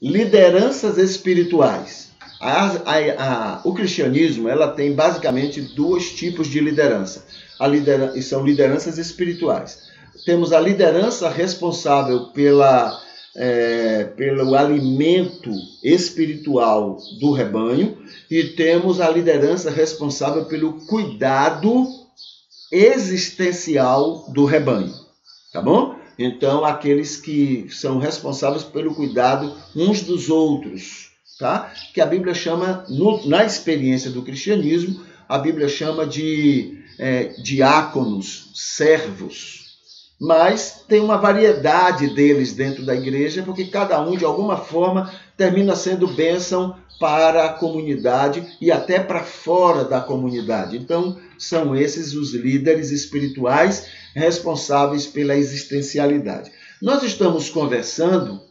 Lideranças espirituais. O cristianismo ela tem basicamente dois tipos de liderança. E são lideranças espirituais. Temos a liderança responsável pelo alimento espiritual do rebanho e temos a liderança responsável pelo cuidado existencial do rebanho. Tá bom? Então, aqueles que são responsáveis pelo cuidado uns dos outros, tá? Que a Bíblia chama, na experiência do cristianismo, a Bíblia chama de diáconos, servos. Mas tem uma variedade deles dentro da igreja, porque cada um, de alguma forma, termina sendo bênção para a comunidade e até para fora da comunidade. Então, são esses os líderes espirituais responsáveis pela existencialidade. Nós estamos conversando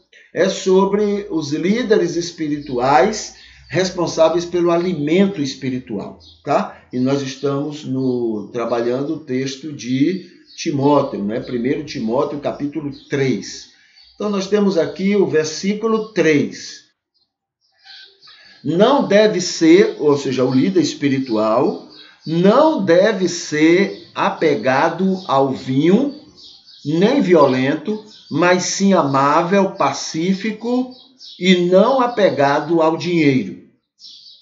sobre os líderes espirituais responsáveis pelo alimento espiritual, tá? E nós estamos trabalhando o texto de Timóteo, né? 1 Timóteo, capítulo 3. Então, nós temos aqui o versículo 3. Não deve ser, ou seja, o líder espiritual, não deve ser apegado ao vinho, nem violento, mas sim amável, pacífico e não apegado ao dinheiro.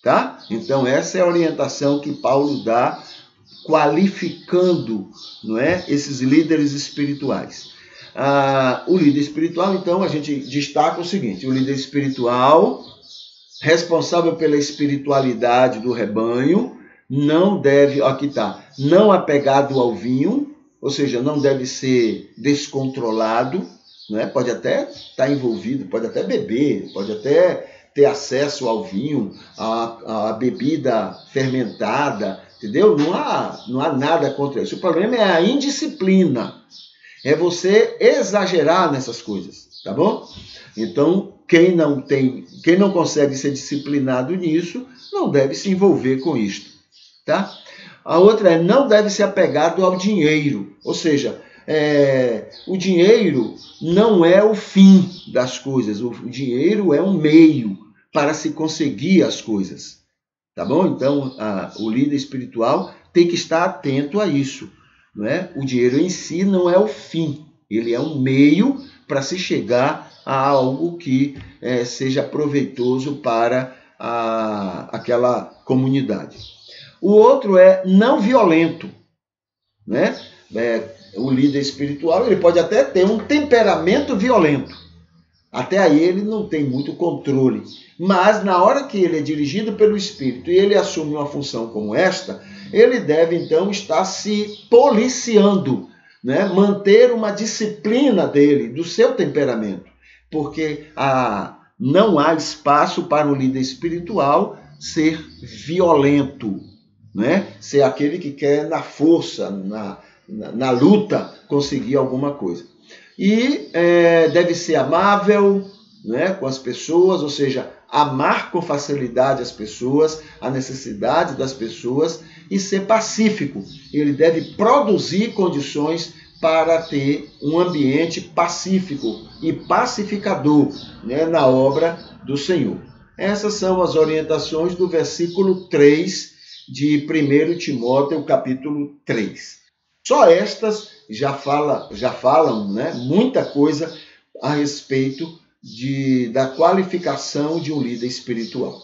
Tá? Então, essa é a orientação que Paulo dá, qualificando, não é, esses líderes espirituais. O líder espiritual, então, a gente destaca o seguinte: o líder espiritual, responsável pela espiritualidade do rebanho, não deve, aqui está, não apegado ao vinho, ou seja, não deve ser descontrolado, né? Pode até estar envolvido, pode até beber, pode até ter acesso ao vinho, à bebida fermentada, entendeu? Não há nada contra isso. O problema é a indisciplina, é você exagerar nessas coisas, tá bom? Então, quem não consegue ser disciplinado nisso, não deve se envolver com isto. Tá? A outra é não deve ser apegado ao dinheiro, ou seja, o dinheiro não é o fim das coisas, o dinheiro é um meio para se conseguir as coisas, tá bom? Então, o líder espiritual tem que estar atento a isso, não é? O dinheiro em si não é o fim, ele é um meio para se chegar a algo que seja proveitoso para aquela comunidade. O outro é não violento, né? O líder espiritual ele pode até ter um temperamento violento. Até aí ele não tem muito controle. Mas na hora que ele é dirigido pelo Espírito e ele assume uma função como esta, ele deve então estar se policiando, né? Manter uma disciplina dele, do seu temperamento. Porque não há espaço para o líder espiritual ser violento, né? Ser aquele que quer na força, na luta, conseguir alguma coisa. E deve ser amável, né, com as pessoas, ou seja, amar com facilidade as pessoas, a necessidade das pessoas e ser pacífico. Ele deve produzir condições para ter um ambiente pacífico e pacificador, né, na obra do Senhor. Essas são as orientações do versículo 3 de 1 Timóteo, capítulo 3. Só estas já falam, né, muita coisa a respeito da qualificação de um líder espiritual.